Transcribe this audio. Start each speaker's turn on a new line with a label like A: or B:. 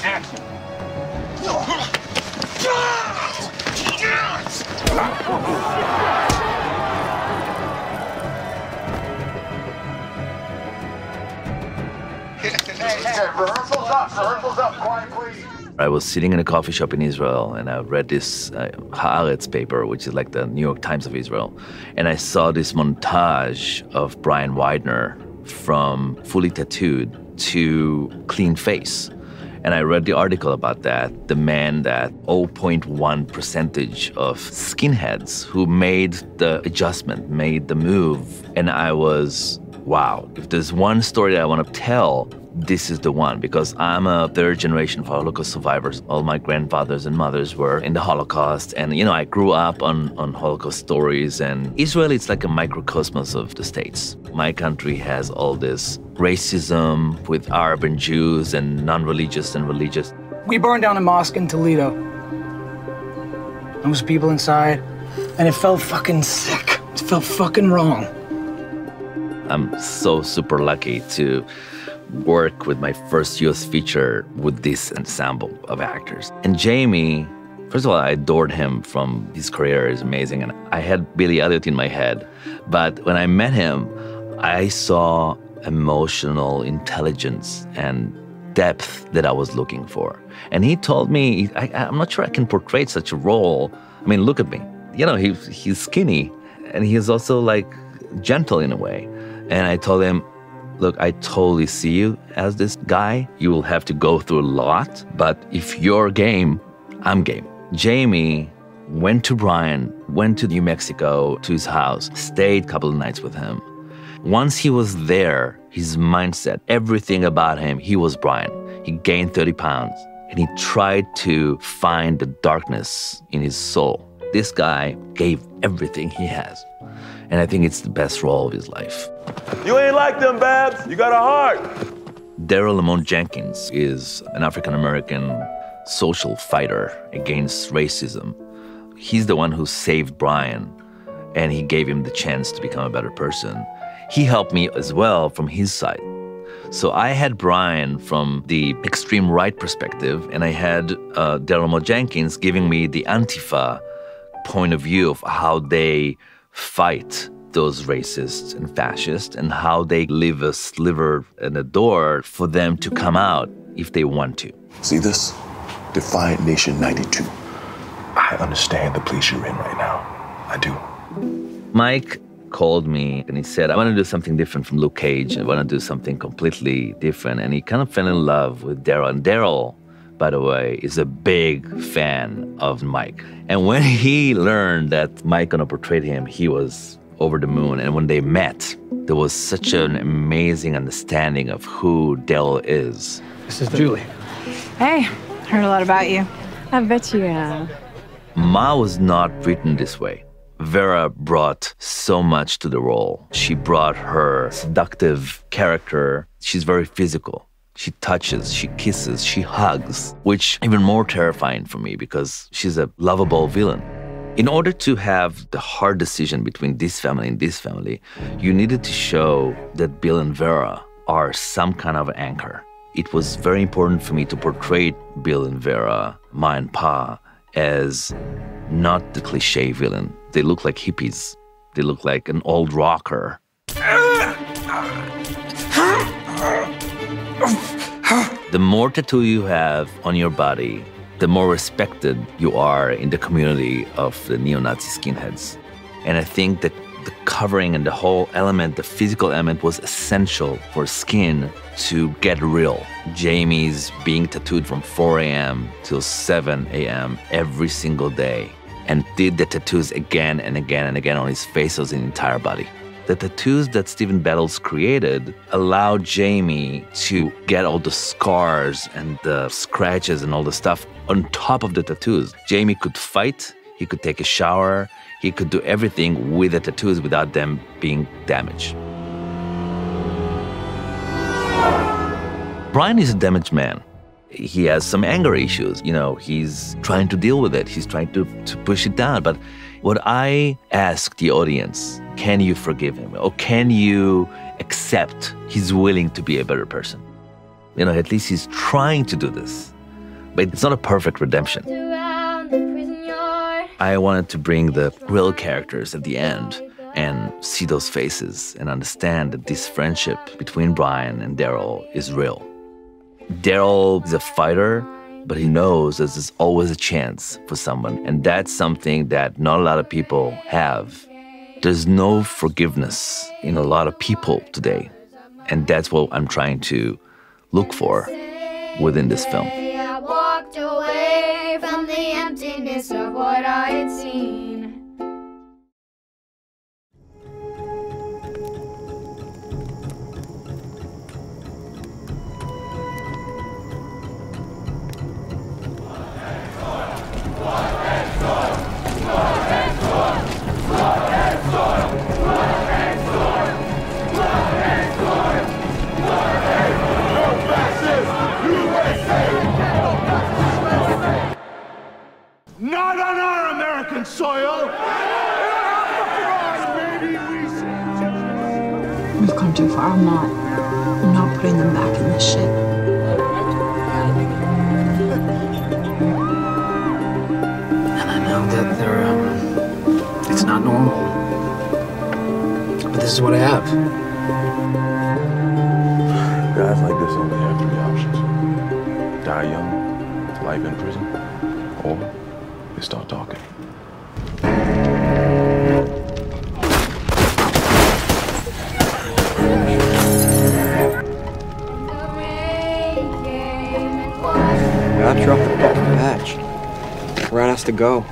A: Action. Rehearsal's up, quiet please.
B: I was sitting in a coffee shop in Israel, and I read this Haaretz paper, which is like the New York Times of Israel. And I saw this montage of Brian Widener from fully tattooed to clean face. And I read the article about that, the man that 0.1% of skinheads who made the adjustment, made the move. And I was, wow, if there's one story that I want to tell, this is the one, because I'm a third generation of Holocaust survivors. All my grandfathers and mothers were in the Holocaust. And, you know, I grew up on Holocaust stories. And Israel is like a microcosmos of the States. My country has all this racism with Arab and Jews and non-religious and religious.
C: We burned down a mosque in Toledo. There was people inside, and it felt fucking sick. It felt fucking wrong.
B: I'm so super lucky to work with my first US feature with this ensemble of actors. And Jamie, first of all, I adored him from his career. Is amazing. And I had Billy Elliot in my head. But when I met him, I saw emotional intelligence and depth that I was looking for. And he told me, I'm not sure I can portray such a role. I mean, look at me. You know, he's skinny, and he's also like gentle in a way. And I told him, look, I totally see you as this guy. You will have to go through a lot, but if you're game, I'm game. Jamie went to Brian, went to New Mexico, to his house, stayed a couple of nights with him. Once he was there, his mindset, everything about him, he was Brian. He gained 30 pounds, and he tried to find the darkness in his soul. This guy gave everything he has. And I think it's the best role of his life.
D: You ain't like them, Babs. You got a heart.
B: Daryl Lamont Jenkins is an African-American social fighter against racism. He's the one who saved Brian, and he gave him the chance to become a better person. He helped me as well from his side. So I had Brian from the extreme right perspective, and I had Daryl Lamont Jenkins giving me the Antifa point of view of how they fight those racists and fascists and how they leave a sliver and a door for them to come out if they want to.
E: See this? Defiant Nation 92. I understand the place you're in right now. I do.
B: Mike called me and he said, I want to do something different from Luke Cage. I want to do something completely different. And he kind of fell in love with Daryl. And Daryl, by the way, is a big fan of Mike. And when he learned that Mike gonna portray him, he was over the moon. And when they met, there was such an amazing understanding of who Daryl is.
C: This is Julie.
F: Hey, heard a lot about you. I bet you have.
B: Ma was not written this way. Vera brought so much to the role. She brought her seductive character. She's very physical. She touches, she kisses, she hugs, which even more terrifying for me because she's a lovable villain. In order to have the hard decision between this family and this family, you needed to show that Bill and Vera are some kind of anchor. It was very important for me to portray Bill and Vera, Ma and Pa, as not the cliche villain. They look like hippies. They look like an old rocker. The more tattoo you have on your body, the more respected you are in the community of the neo-Nazi skinheads. And I think that the covering and the whole element, the physical element, was essential for skin to get real. Jamie's being tattooed from 4 a.m. till 7 a.m. every single day and did the tattoos again and again and again on his face, on his entire body. The tattoos that Stephen Battles created allowed Jamie to get all the scars and the scratches and all the stuff on top of the tattoos. Jamie could fight, he could take a shower, he could do everything with the tattoos without them being damaged. Brian is a damaged man. He has some anger issues. You know, he's trying to deal with it. He's trying to push it down. But what I ask the audience, can you forgive him? Or can you accept he's willing to be a better person? You know, at least he's trying to do this. But it's not a perfect redemption. I wanted to bring the real characters at the end and see those faces and understand that this friendship between Brian and Daryl is real. Daryl is a fighter, but he knows there's always a chance for someone. And that's something that not a lot of people have. There's no forgiveness in a lot of people today. And that's what I'm trying to look for within this film.
A: I walked away from the emptiness of what I had seen.
D: Not on our American soil!
F: We've come too far. I'm not putting them back in this shit.
C: And I know that it's not normal. But this is what I have.
E: Guys like this only have three options. Die young, life in prison, or they start talking.
G: I dropped the fucking match. Rat has to go.